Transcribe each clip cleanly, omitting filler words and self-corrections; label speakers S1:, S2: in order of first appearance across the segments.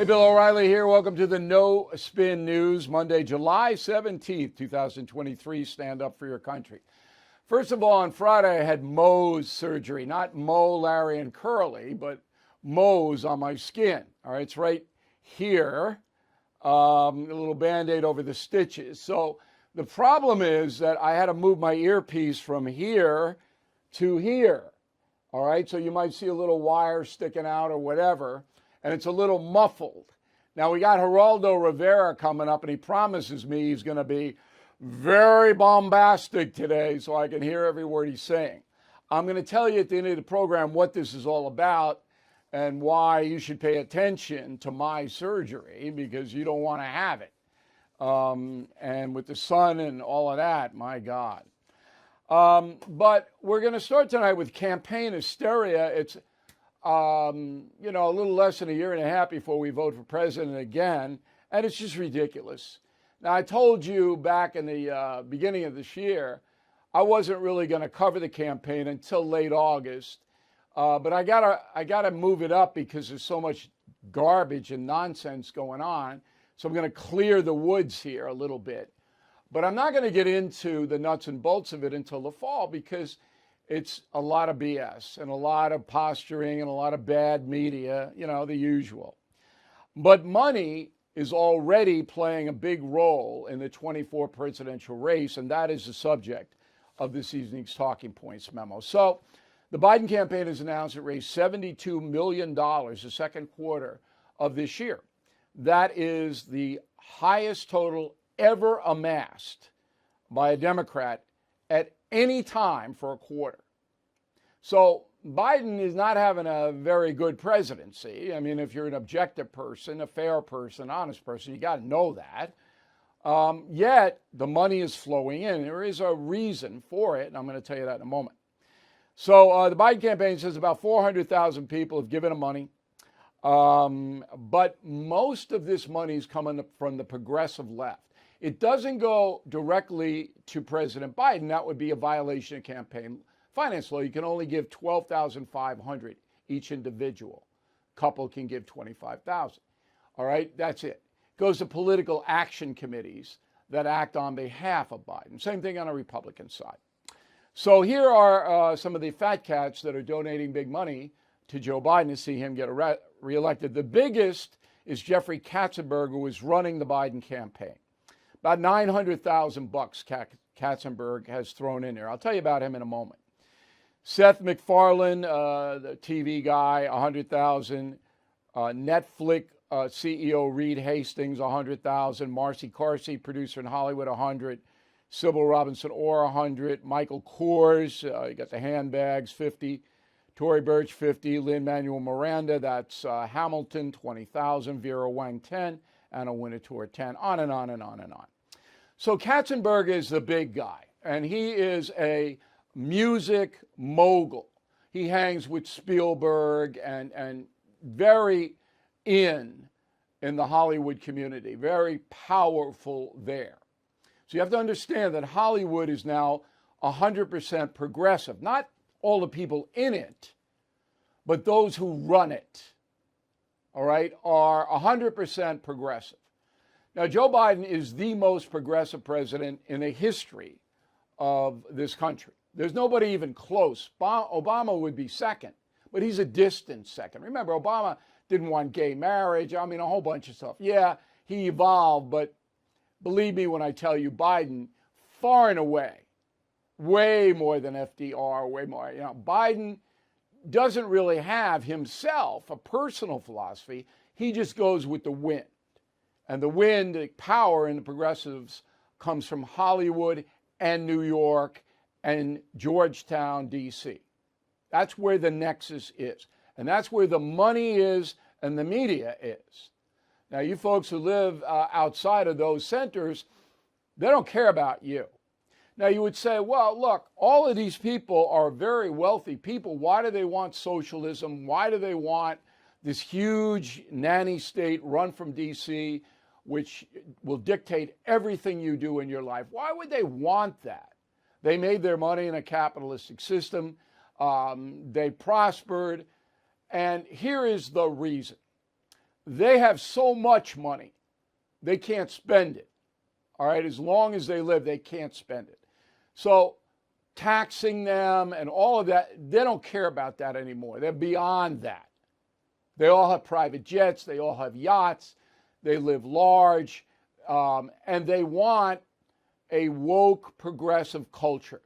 S1: Bill O'Reilly here. Welcome to the No Spin News, Monday, July 17th, 2023. Stand up for your country. First of all, on Friday, I had Mohs surgery. Not Moe, Larry, and Curly, but Mohs on my skin. All right, it's right here. A little Band-Aid over the stitches. So the problem is that I had to move my earpiece from here to here. All right, so you might see a little wire sticking out or whatever, and it's a little muffled. Now, we got Geraldo Rivera coming up, and he promises me he's going to be very bombastic today so I can hear every word he's saying. I'm going to tell you at the end of the program what this is all about and why you should pay attention to my surgery, because you don't want to have it. And with the sun and all of that, my God. But we're going to start tonight with campaign hysteria. It's a little less than a year and a half before we vote for president again, and it's just ridiculous. Now, I told you back in the beginning of this year, I wasn't really going to cover the campaign until late August, but I gotta move it up because there's so much garbage and nonsense going on. So I'm going to clear the woods here a little bit, but I'm not going to get into the nuts and bolts of it until the fall because it's a lot of BS and a lot of posturing and a lot of bad media, the usual. But money is already playing a big role in the 24 presidential race, and that is the subject of this evening's Talking Points memo. So the Biden campaign has announced it raised $72 million the second quarter of this year. That is the highest total ever amassed by a Democrat at any time for a quarter. So Biden is not having a very good presidency. I mean, if you're an objective person, a fair person, honest person, you got to know that. Yet the money is flowing in. There is a reason for it, and I'm going to tell you that in a moment. So the Biden campaign says about 400,000 people have given him money. But most of this money is coming from the progressive left. It doesn't go directly to President Biden. That would be a violation of campaign finance law. You can only give $12,500 each individual. Couple can give $25,000. All right, that's it. Goes to political action committees that act on behalf of Biden. Same thing on a Republican side. So here are some of the fat cats that are donating big money to Joe Biden to see him get reelected. The biggest is Jeffrey Katzenberg, who is running the Biden campaign. About $900,000 Katzenberg has thrown in there. I'll tell you about him in a moment. Seth MacFarlane, the TV guy, $100,000. Netflix CEO Reed Hastings, $100,000. Marcy Carsey, producer in Hollywood, $100,000. Sybil Robinson Orr, $100,000. Michael Kors, you got the handbags, $50,000. Tory Burch, $50,000. Lin-Manuel Miranda, that's Hamilton, $20,000. Vera Wang, $10,000. Anna Wintour, $10,000. On and on and on and on. So Katzenberg is the big guy, and he is a music mogul. He hangs with Spielberg and very in the Hollywood community, very powerful there. So you have to understand that Hollywood is now 100% progressive. Not all the people in it, but those who run it, all right, are 100% progressive. Now, Joe Biden is the most progressive president in the history of this country. There's nobody even close. Obama would be second, but he's a distant second. Remember, Obama didn't want gay marriage. I mean, a whole bunch of stuff. Yeah, he evolved, but believe me when I tell you, Biden, far and away, way more than FDR, way more. Biden doesn't really have himself a personal philosophy. He just goes with the wind. And the wind, the power in the progressives comes from Hollywood and New York and Georgetown, D.C. That's where the nexus is. And that's where the money is and the media is. Now, you folks who live outside of those centers, they don't care about you. Now, you would say, well, look, all of these people are very wealthy people. Why do they want socialism? Why do they want this huge nanny state run from D.C., which will dictate everything you do in your life? Why would they want that? They made their money in a capitalistic system. They prospered. And here is the reason. they have so much money, they can't spend it. All right, as long as they live, they can't spend it. So taxing them and all of that, they don't care about that anymore. They're beyond that. They all have private jets. They all have yachts. They live large. And they want a woke, progressive culture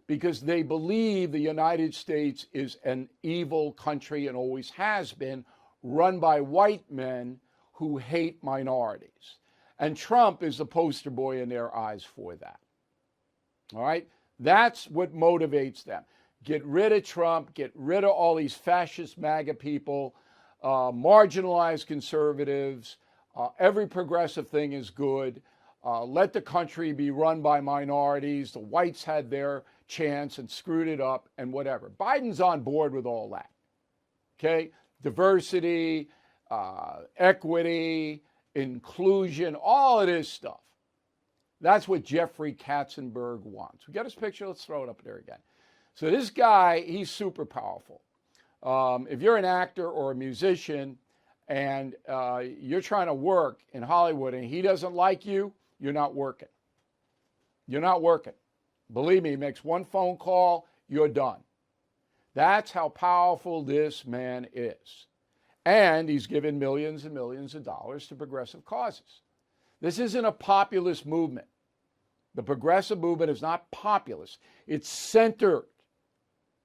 S1: because they believe the United States is an evil country and always has been, run by white men who hate minorities. And Trump is the poster boy in their eyes for that. All right? That's what motivates them. Get rid of Trump, get rid of all these fascist MAGA people, marginalized conservatives. Every progressive thing is good. Let the country be run by minorities. The whites had their chance and screwed it up and whatever. Biden's on board with all that. Okay? Diversity, equity, inclusion, all of this stuff. That's what Jeffrey Katzenberg wants. We got his picture. Let's throw it up there again. So this guy, he's super powerful. If you're an actor or a musician and you're trying to work in Hollywood and he doesn't like you, you're not working. You're not working. Believe me, he makes one phone call, you're done. That's how powerful this man is. And he's given millions and millions of dollars to progressive causes. This isn't a populist movement. The progressive movement is not populist. It's centered,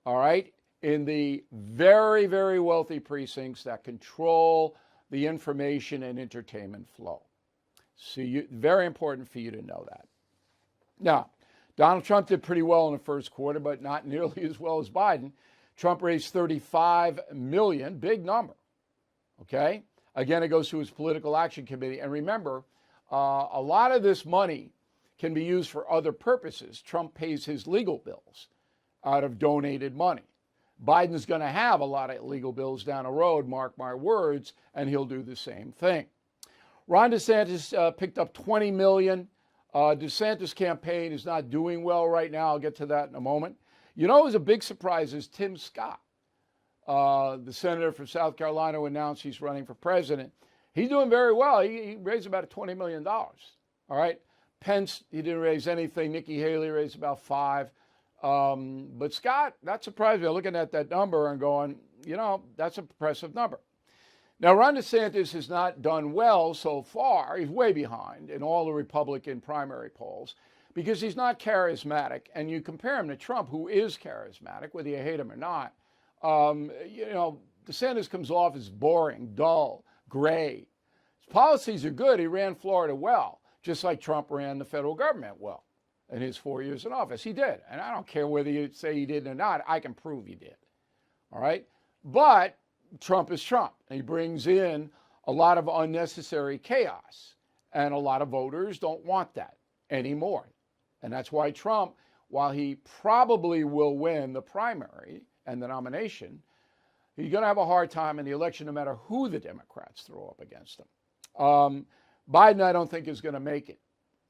S1: all right, in the very, very wealthy precincts that control the information and entertainment flow. So very important for you to know that. Now, Donald Trump did pretty well in the first quarter, but not nearly as well as Biden. Trump raised $35 million, big number, okay? Again, it goes to his political action committee. And remember, a lot of this money can be used for other purposes. Trump pays his legal bills out of donated money. Biden's going to have a lot of legal bills down the road, mark my words, and he'll do the same thing. Ron DeSantis picked up $20 million. DeSantis' campaign is not doing well right now. I'll get to that in a moment. You know, it was a big surprise is Tim Scott, the senator from South Carolina who announced he's running for president. He's doing very well. He raised about $20 million. All right. Pence, he didn't raise anything. Nikki Haley raised about $5 million. But Scott, that surprised me. I'm looking at that number and going, you know, that's an impressive number. Now, Ron DeSantis has not done well so far. He's way behind in all the Republican primary polls because he's not charismatic. And you compare him to Trump, who is charismatic, whether you hate him or not. You know, DeSantis comes off as boring, dull, gray. His policies are good. He ran Florida well, just like Trump ran the federal government well in his 4 years in office. He did. And I don't care whether you say he did or not. I can prove he did. All right? But Trump is Trump. He brings in a lot of unnecessary chaos. And a lot of voters don't want that anymore. And that's why Trump, while he probably will win the primary and the nomination, he's going to have a hard time in the election no matter who the Democrats throw up against him. Biden, I don't think, is going to make it.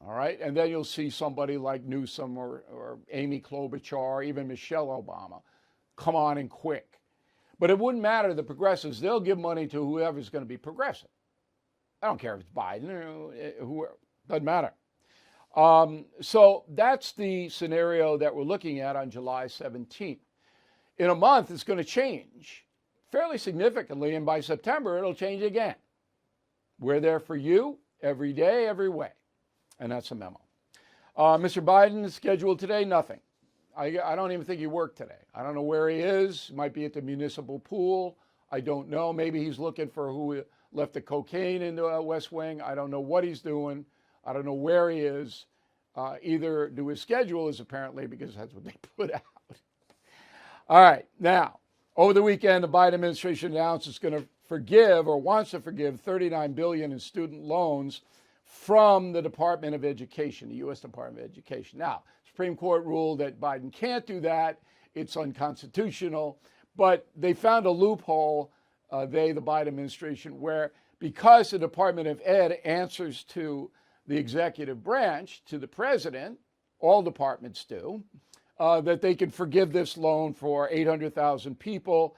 S1: All right? And then you'll see somebody like Newsom or Amy Klobuchar, even Michelle Obama, come on in quick. But it wouldn't matter. The progressives, they'll give money to whoever's going to be progressive. I don't care if it's Biden or whoever. Doesn't matter. So that's the scenario that we're looking at on July 17th. In a month, it's going to change fairly significantly, and by September, it'll change again. We're there for you every day, every way. And that's a memo. Mr. Biden is scheduled today, nothing. I don't even think he worked today. I don't know where he is. Might be at the municipal pool. I don't know. Maybe he's looking for who left the cocaine in the West Wing. I don't know what he's doing. I don't know where he is. Either do his schedule is apparently because that's what they put out. All right. Now, over the weekend, the Biden administration announced it's going to forgive or wants to forgive $39 billion in student loans from the Department of Education, the U.S. Department of Education. Now, Supreme Court ruled that Biden can't do that. It's unconstitutional. But they found a loophole, the Biden administration, where because the Department of Ed answers to the executive branch, to the president, all departments do, that they can forgive this loan for 800,000 people.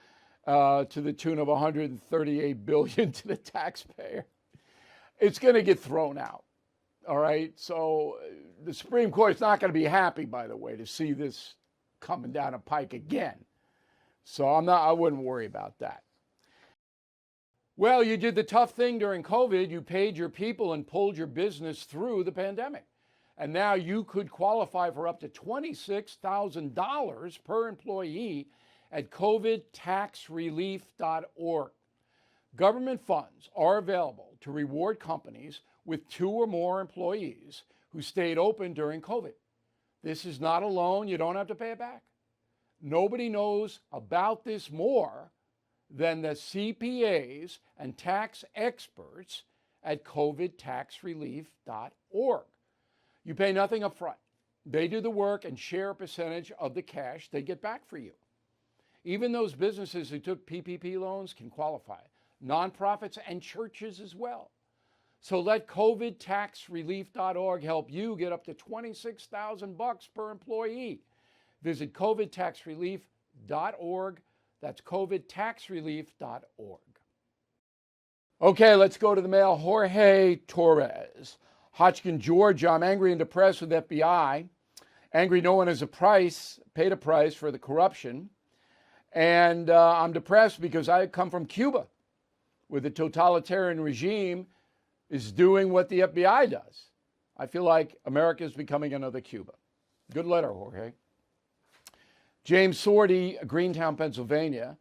S1: to the tune of $138 billion to the taxpayer. It's going to get thrown out. All right. So the Supreme Court's not going to be happy, by the way, to see this coming down a pike again. So I wouldn't worry about that. Well, you did the tough thing during COVID. You paid your people and pulled your business through the pandemic. And now you could qualify for up to $26,000 per employee at covidtaxrelief.org. Government funds are available to reward companies with 2 or more employees who stayed open during COVID. This is not a loan. You don't have to pay it back. Nobody knows about this more than the CPAs and tax experts at covidtaxrelief.org. You pay nothing up front. They do the work and share a percentage of the cash they get back for you. Even those businesses who took PPP loans can qualify. Nonprofits and churches as well. So let covidtaxrelief.org help you get up to $26,000 per employee. Visit covidtaxrelief.org. That's covidtaxrelief.org. Okay, let's go to the mail. Jorge Torres. Hodgkin, Georgia. I'm angry and depressed with FBI. Angry no one has paid a price for the corruption. And I'm depressed because I come from Cuba, where the totalitarian regime is doing what the FBI does. I feel like America is becoming another Cuba. Good letter, Jorge. James Sorty, Greentown, Pennsylvania.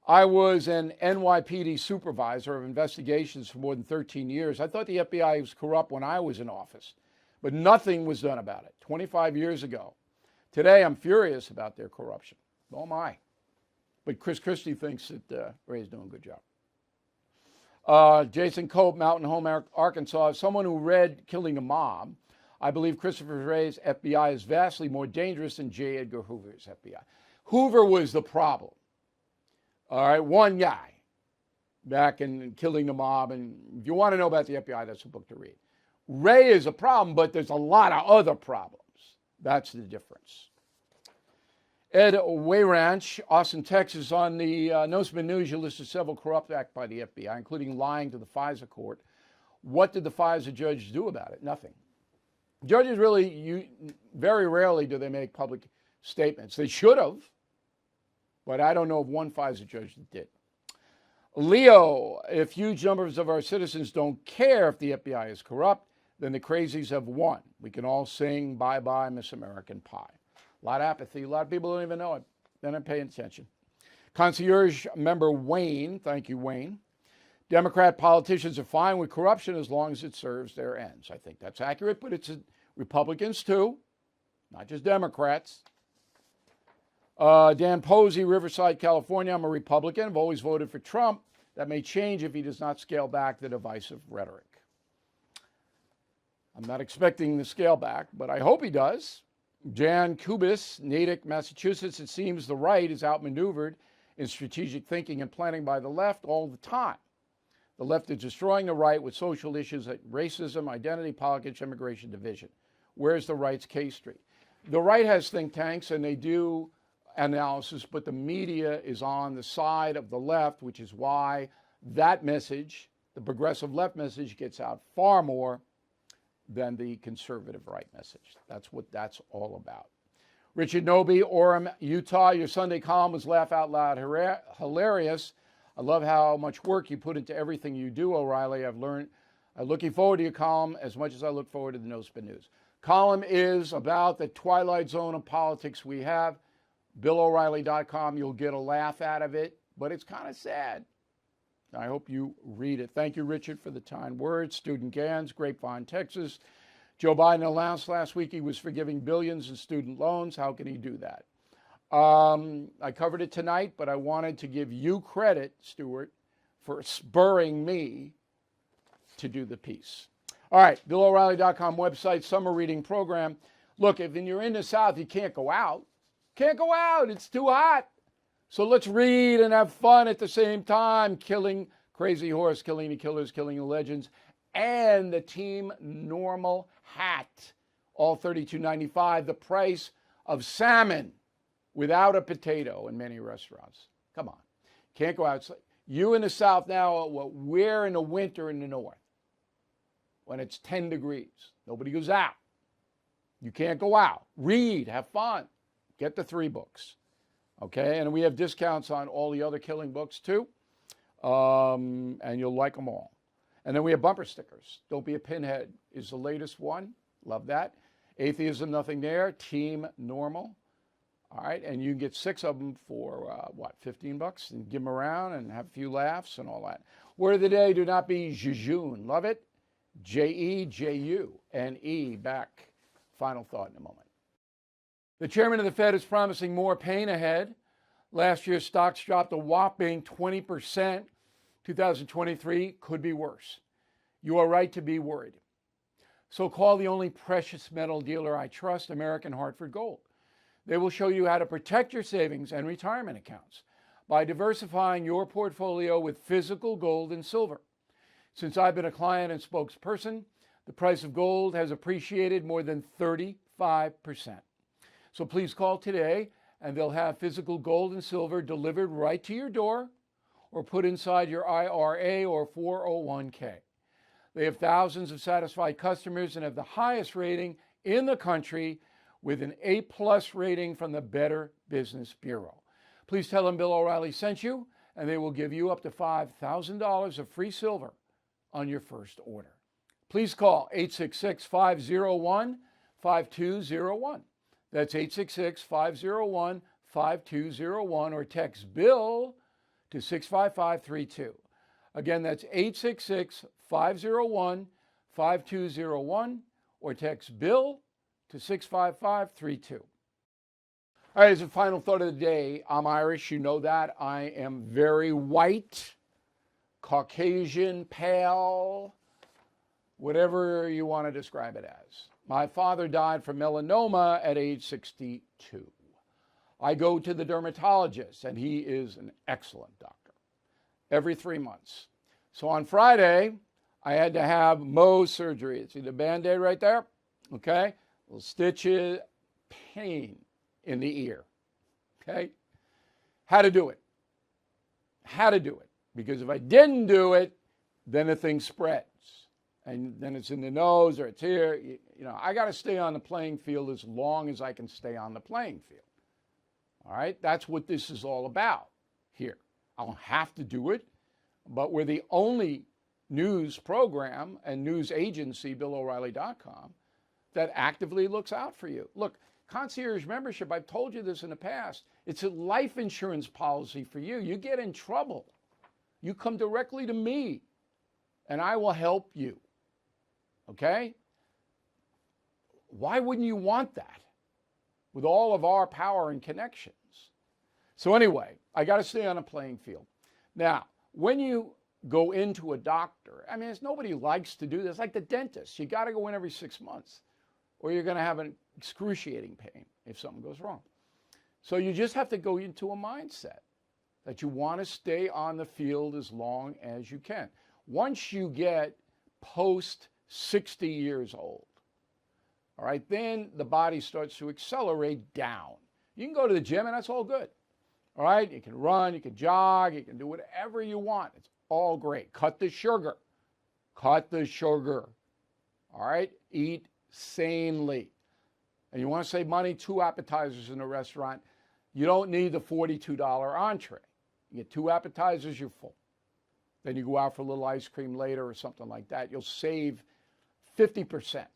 S1: I was an NYPD supervisor of investigations for more than 13 years. I thought the FBI was corrupt when I was in office, but nothing was done about it 25 years ago. Today, I'm furious about their corruption. Oh, my. But Chris Christie thinks that Ray's doing a good job. Jason Cope, Mountain Home, Arkansas. As someone who read Killing a Mob, I believe Christopher Wray's FBI is vastly more dangerous than J. Edgar Hoover's FBI. Hoover was the problem. All right, one guy back in Killing the Mob. And if you want to know about the FBI, that's a book to read. Wray is a problem, but there's a lot of other problems. That's the difference. Ed Wayranch, Austin, Texas. On the No Spin News, you listed several corrupt acts by the FBI, including lying to the FISA court. What did the FISA judge do about it? Nothing. Judges really, very rarely do they make public statements. They should have, but I don't know of one FISA judge that did. Leo, if huge numbers of our citizens don't care if the FBI is corrupt, then the crazies have won. We can all sing Bye-Bye Miss American Pie. A lot of apathy. A lot of people don't even know it. They're not paying attention. Concierge member Wayne, thank you, Wayne. Democrat politicians are fine with corruption as long as it serves their ends. I think that's accurate, but it's Republicans too, not just Democrats. Dan Posey, Riverside, California. I'm a Republican. I've always voted for Trump. That may change if he does not scale back the divisive rhetoric. I'm not expecting the scale back, but I hope he does. Jan Kubis, Natick, Massachusetts. It seems the right is outmaneuvered in strategic thinking and planning by the left all the time. The left is destroying the right with social issues like racism, identity politics, immigration, division. Where's the right's case street? The right has think tanks and they do analysis, but the media is on the side of the left, which is why that message, the progressive left message, gets out far more than the conservative right message. That's what that's all about. Richard Noby, Orem, Utah. Your Sunday column was laugh out loud hilarious. I love how much work you put into everything you do, O'Reilly. I'm looking forward to your column as much as I look forward to the No Spin News. Column is about the twilight zone of politics we have. BillO'Reilly.com. You'll get a laugh out of it, but it's kind of sad. I hope you read it. Thank you, Richard, for the kind words. Student Gans, Grapevine, Texas. Joe Biden announced last week he was forgiving billions in student loans. How can he do that? I covered it tonight, but I wanted to give you credit, Stuart, for spurring me to do the piece. All right, BillO'Reilly.com website, summer reading program. Look, if you're in the South, you can't go out. Can't go out. It's too hot. So let's read and have fun at the same time. Killing Crazy Horse, Killing the Killers, Killing the Legends, and the Team Normal hat. All $32.95. The price of salmon without a potato in many restaurants. Come on. Can't go outside. You in the South now, we're in the winter in the North when it's 10 degrees. Nobody goes out. You can't go out. Read, have fun. Get the 3 books. Okay, and we have discounts on all the other killing books too. And you'll like them all. And then we have bumper stickers. Don't Be a Pinhead is the latest one. Love that. Atheism, Nothing There. Team Normal. All right, and you can get 6 of them for, $15? And give them around and have a few laughs and all that. Word of the day, do not be jejune. Love it? Jejune. Back. Final thought in a moment. The chairman of the Fed is promising more pain ahead. Last year, stocks dropped a whopping 20%. 2023 could be worse. You are right to be worried. So call the only precious metal dealer I trust, American Hartford Gold. They will show you how to protect your savings and retirement accounts by diversifying your portfolio with physical gold and silver. Since I've been a client and spokesperson, the price of gold has appreciated more than 35%. So please call today and they'll have physical gold and silver delivered right to your door or put inside your IRA or 401k. They have thousands of satisfied customers and have the highest rating in the country with an A+ rating from the Better Business Bureau. Please tell them Bill O'Reilly sent you and they will give you up to $5,000 of free silver on your first order. Please call 866-501-5201. That's 866-501-5201 or text Bill to 65532. Again, that's 866-501-5201 or text Bill to 65532. All right, as a final thought of the day, I'm Irish, you know that. I am very white, Caucasian, pale, whatever you want to describe it as. My father died from melanoma at age 62. I go to the dermatologist, and he is an excellent doctor, every 3 months. So on Friday, I had to have Mohs surgery. See the Band-Aid right there? Okay? Little stitches, pain in the ear. Okay? How to do it. Because if I didn't do it, then the thing spreads. And then it's in the nose or it's here. You know, I got to stay on the playing field as long as I can stay on the playing field. All right? That's what this is all about here. I don't have to do it, but we're the only news program and news agency, BillO'Reilly.com, that actively looks out for you. Look, concierge membership, I've told you this in the past, it's a life insurance policy for you. You get in trouble, you come directly to me, and I will help you. Okay? Why wouldn't you want that with all of our power and connections? So anyway, I got to stay on a playing field. Now, when you go into a doctor, I mean, nobody likes to do this, like the dentist. You got to go in every 6 months or you're going to have an excruciating pain if something goes wrong. So you just have to go into a mindset that you want to stay on the field as long as you can. Once you get post 60 years old, all right, then the body starts to accelerate down. You can go to the gym and that's all good. All right, you can run, you can jog, you can do whatever you want. It's all great. Cut the sugar. All right, eat sanely. And you want to save money, 2 appetizers in a restaurant. You don't need the $42 entree. You get 2 appetizers, you're full. Then you go out for a little ice cream later or something like that. You'll save 50%.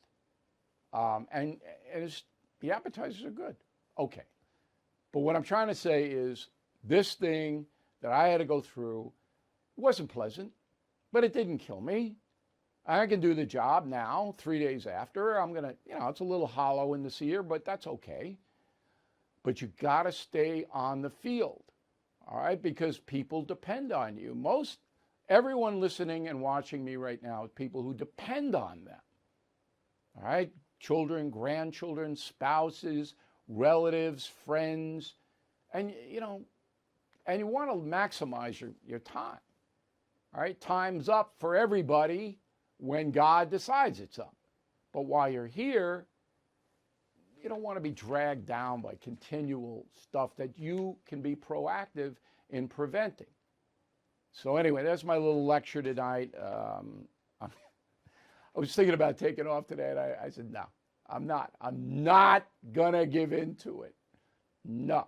S1: And the appetizers are good. Okay. But what I'm trying to say is this thing that I had to go through wasn't pleasant, but it didn't kill me. I can do the job now, 3 days after. I'm going to, it's a little hollow in this ear, but that's okay. But you got to stay on the field, all right, because people depend on you. Everyone listening and watching me right now is people who depend on them, all right, children, grandchildren, spouses, relatives, friends, and you want to maximize your time, all right? Time's up for everybody when God decides it's up. But while you're here, you don't want to be dragged down by continual stuff that you can be proactive in preventing. So anyway, that's my little lecture tonight. I was thinking about taking off today, and I said, no, I'm not. I'm not going to give in to it. No.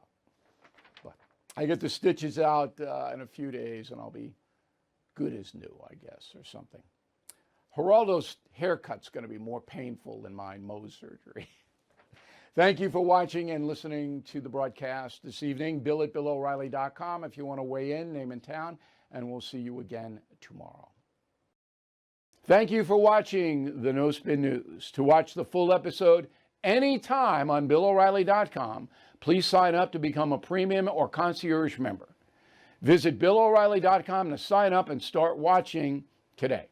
S1: But I get the stitches out in a few days, and I'll be good as new, I guess, or something. Geraldo's haircut's going to be more painful than my Mohs surgery. Thank you for watching and listening to the broadcast this evening. Bill at BillO'Reilly.com if you want to weigh in, name and town, and we'll see you again tomorrow. Thank you for watching the No Spin News. To watch the full episode anytime on BillO'Reilly.com, please sign up to become a premium or concierge member. Visit BillO'Reilly.com to sign up and start watching today.